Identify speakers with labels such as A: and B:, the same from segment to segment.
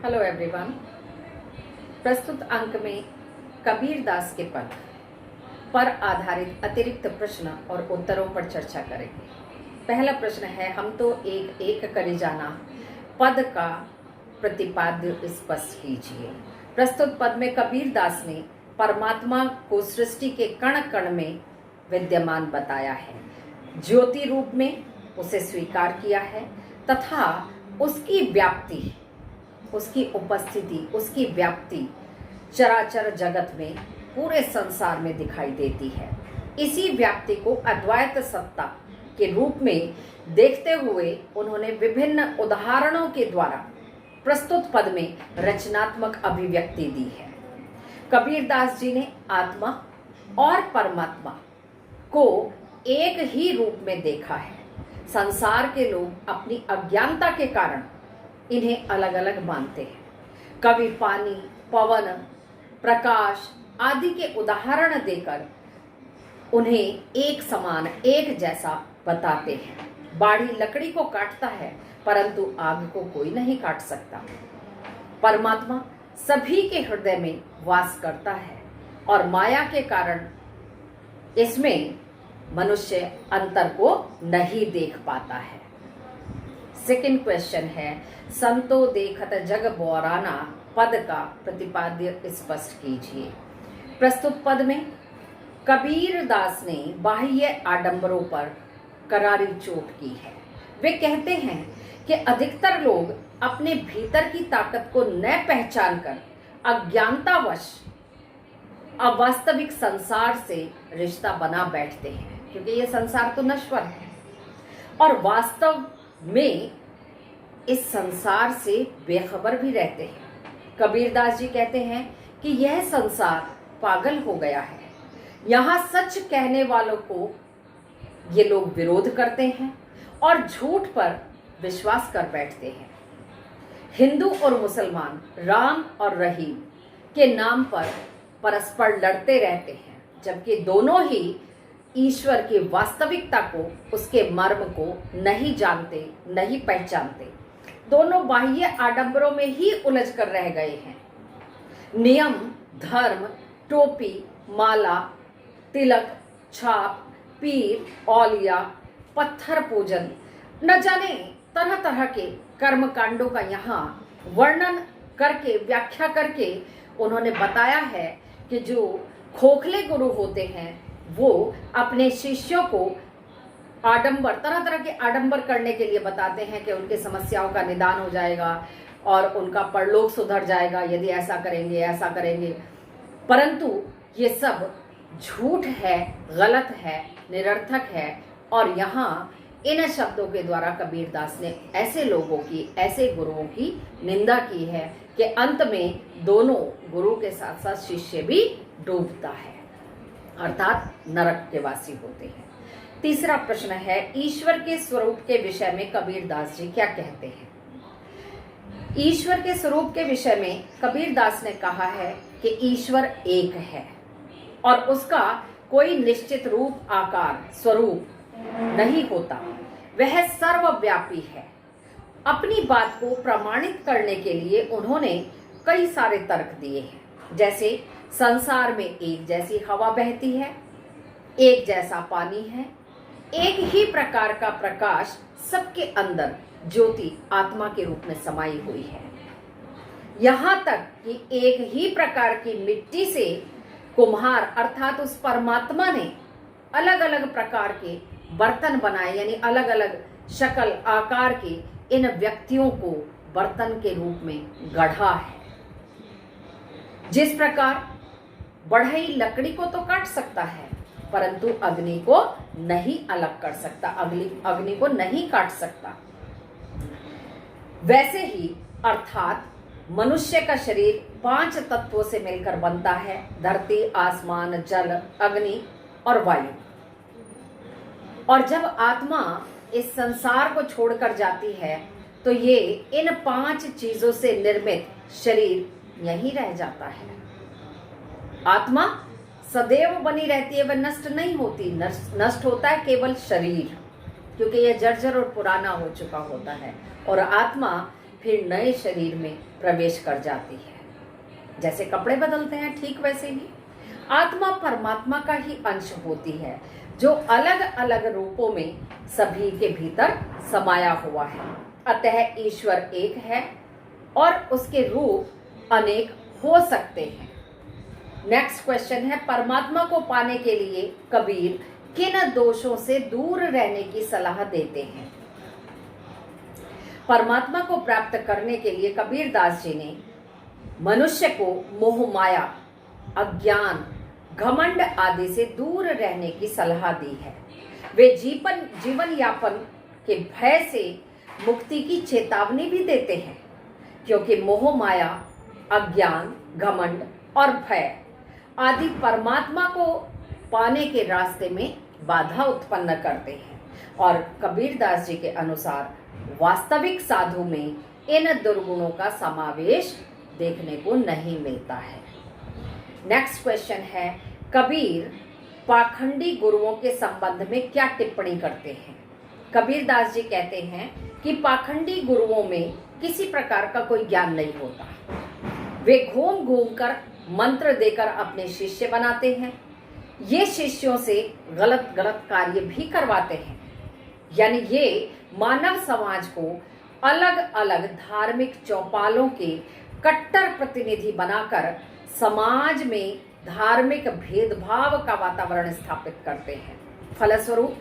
A: Hello everyone. प्रस्तुत अंक में कबीर दास के पद पर आधारित अतिरिक्त प्रश्न और उत्तरों पर चर्चा करेंगे। पहला प्रश्न है, हम तो एक एक करे जाना, पद का प्रतिपाद्य स्पष्ट कीजिए। प्रस्तुत पद में कबीर दास ने परमात्मा को सृष्टि के कण कण में विद्यमान बताया है, ज्योति रूप में उसे स्वीकार किया है तथा उसकी व्याप्ति, उसकी उपस्थिति, उसकी व्याप्ति चराचर जगत में, पूरे संसार में दिखाई देती है। इसी व्याप्ति को अद्वैत सत्ता के रूप में देखते हुए उन्होंने विभिन्न उदाहरणों के द्वारा प्रस्तुत पद में रचनात्मक अभिव्यक्ति दी है। कबीर दास जी ने आत्मा और परमात्मा को एक ही रूप में देखा है। संसार के लोग अपनी अज्ञानता के कारण इन्हें अलग अलग मानते हैं। कवि पानी, पवन, प्रकाश आदि के उदाहरण देकर उन्हें एक समान, एक जैसा बताते हैं। बाड़ी लकड़ी को काटता है परंतु आग को कोई नहीं काट सकता। परमात्मा सभी के हृदय में वास करता है और माया के कारण इसमें मनुष्य अंतर को नहीं देख पाता है। सेकंड क्वेश्चन है, संतो देखत जग बोराना, पद का प्रतिपाद्य स्पष्ट कीजिए। प्रस्तुत पद में कबीर दास ने बाह्य आडंबरों पर करारी चोट की है। वे कहते हैं कि अधिकतर लोग अपने भीतर की ताकत को न पहचान कर अज्ञानतावश अवास्तविक संसार से रिश्ता बना बैठते हैं, क्योंकि ये संसार तो नश्वर है और वास्तव में इस संसार से बेखबर भी रहते हैं। कबीर दास जी कहते हैं कि यह संसार पागल हो गया है। यहाँ सच कहने वालों को ये लोग विरोध करते हैं और झूठ पर विश्वास कर बैठते हैं। हिंदू और मुसलमान राम और रहीम के नाम पर परस्पर लड़ते रहते हैं, जबकि दोनों ही ईश्वर की वास्तविकता को, उसके मर्म को नहीं जानते, नहीं पहचानते। दोनों बाह्य आडंबरों में ही उलझ कर रह गए हैं। नियम, धर्म, टोपी, माला, तिलक, छाप, पीर, औलिया, पत्थर पूजन, न जाने तरह तरह के कर्म कांडों का यहाँ वर्णन करके, व्याख्या करके उन्होंने बताया है कि जो खोखले गुरु होते हैं वो अपने शिष्यों को आडंबर, तरह तरह के आडंबर करने के लिए बताते हैं कि उनके समस्याओं का निदान हो जाएगा और उनका परलोक सुधर जाएगा यदि ऐसा करेंगे, ऐसा करेंगे। परंतु ये सब झूठ है, गलत है, निरर्थक है। और यहाँ इन शब्दों के द्वारा कबीर दास ने ऐसे लोगों की, ऐसे गुरुओं की निंदा की है कि अंत में दोनों, गुरु के साथ साथ शिष्य भी डूबता है, अर्थात नरक के वासी होते हैं। तीसरा प्रश्न है, ईश्वर के स्वरूप के विषय में कबीर दास जी क्या कहते हैं। ईश्वर के स्वरूप के विषय में कबीर दास ने कहा है कि ईश्वर एक है और उसका कोई निश्चित रूप, आकार, स्वरूप नहीं होता। वह सर्वव्यापी है। अपनी बात को प्रमाणित करने के लिए उन्होंने कई सारे तर्क दिए हैं, जैसे संसार में एक जैसी हवा बहती है, एक जैसा पानी है, एक ही प्रकार का प्रकाश सबके अंदर ज्योति आत्मा के रूप में समाई हुई है। यहाँ तक कि एक ही प्रकार की मिट्टी से कुम्हार अर्थात उस परमात्मा ने अलग अलग प्रकार के बर्तन बनाए, यानी अलग अलग शक्ल, आकार के इन व्यक्तियों को बर्तन के रूप में गढ़ा है। जिस प्रकार बढ़ई लकड़ी को तो काट सकता है परंतु अग्नि को नहीं अलग कर सकता, अग्नि को नहीं काट सकता, वैसे ही अर्थात मनुष्य का शरीर 5 तत्वों से मिलकर बनता है, धरती, आसमान, जल, अग्नि और वायु। और जब आत्मा इस संसार को छोड़कर जाती है तो ये इन 5 चीजों से निर्मित शरीर यहीं रह जाता है। आत्मा सदैव बनी रहती है, वह नष्ट नहीं होती। नष्ट होता है केवल शरीर, क्योंकि यह जर्जर और पुराना हो चुका होता है। और आत्मा फिर नए शरीर में प्रवेश कर जाती है। जैसे कपड़े बदलते हैं ठीक वैसे ही आत्मा परमात्मा का ही अंश होती है, जो अलग अलग रूपों में सभी के भीतर समाया हुआ है। अतः ईश्वर एक है और उसके रूप अनेक हो सकते हैं। नेक्स्ट क्वेश्चन है, परमात्मा को पाने के लिए कबीर किन दोषों से दूर रहने की सलाह देते हैं? परमात्मा को प्राप्त करने के लिए कबीर दास जी ने मनुष्य को मोह माया, अज्ञान, घमंड आदि से दूर रहने की सलाह दी है। वे जीवन यापन के भय से मुक्ति की चेतावनी भी देते हैं, क्योंकि मोह माया, अज्ञान, घमंड और भय आदि परमात्मा को पाने के रास्ते में बाधा उत्पन्न करते हैं। और कबीरदास जी के अनुसार वास्तविक साधु में इन दुर्गुणों का समावेश देखने को नहीं मिलता है। नेक्स्ट क्वेश्चन है, कबीर पाखंडी गुरुओं के संबंध में क्या टिप्पणी करते हैं? कबीरदास जी कहते हैं कि पाखंडी गुरुओं में किसी प्रकार का कोई ज्ञान नहीं होता। वे घूम घूम कर मंत्र देकर अपने शिष्य बनाते हैं। ये शिष्यों से गलत गलत कार्य भी करवाते हैं। यानी ये मानव समाज को अलग अलग धार्मिक चौपालों के कट्टर प्रतिनिधि बनाकर समाज में धार्मिक भेदभाव का वातावरण स्थापित करते हैं। फलस्वरूप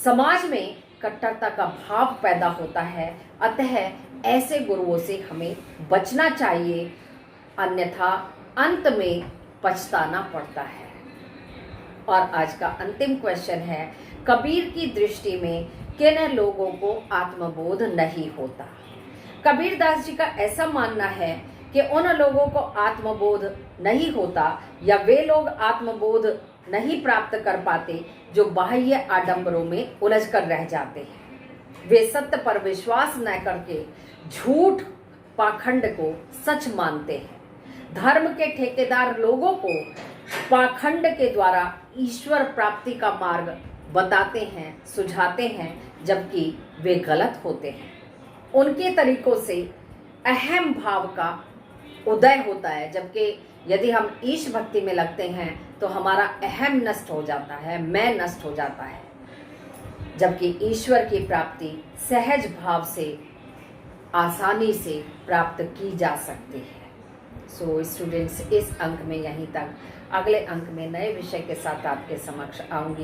A: समाज में कट्टरता का भाव पैदा होता है। अतः ऐसे गुरुओं से हमें बचना चाहिए, अन्यथा अंत में पछताना पड़ता है। और आज का अंतिम क्वेश्चन है, कबीर की दृष्टि में किन लोगों को आत्मबोध नहीं होता? कबीरदास जी का ऐसा मानना है कि उन लोगों को आत्मबोध नहीं होता या वे लोग आत्मबोध नहीं प्राप्त कर पाते जो बाह्य आडंबरों में उलझ कर रह जाते हैं। वे सत्य पर विश्वास न करके झूठ पाखंड को सच मानते हैं। धर्म के ठेकेदार लोगों को पाखंड के द्वारा ईश्वर प्राप्ति का मार्ग बताते हैं, सुझाते हैं, जबकि वे गलत होते हैं। उनके तरीकों से अहम भाव का उदय होता है, जबकि यदि हम ईश भक्ति में लगते हैं तो हमारा अहम नष्ट हो जाता है, मैं नष्ट हो जाता है, जबकि ईश्वर की प्राप्ति सहज भाव से आसानी से प्राप्त की जा सकती है। सो स्टूडेंट्स, इस अंक में यहीं तक। अगले अंक में नए विषय के साथ आपके समक्ष आऊंगी।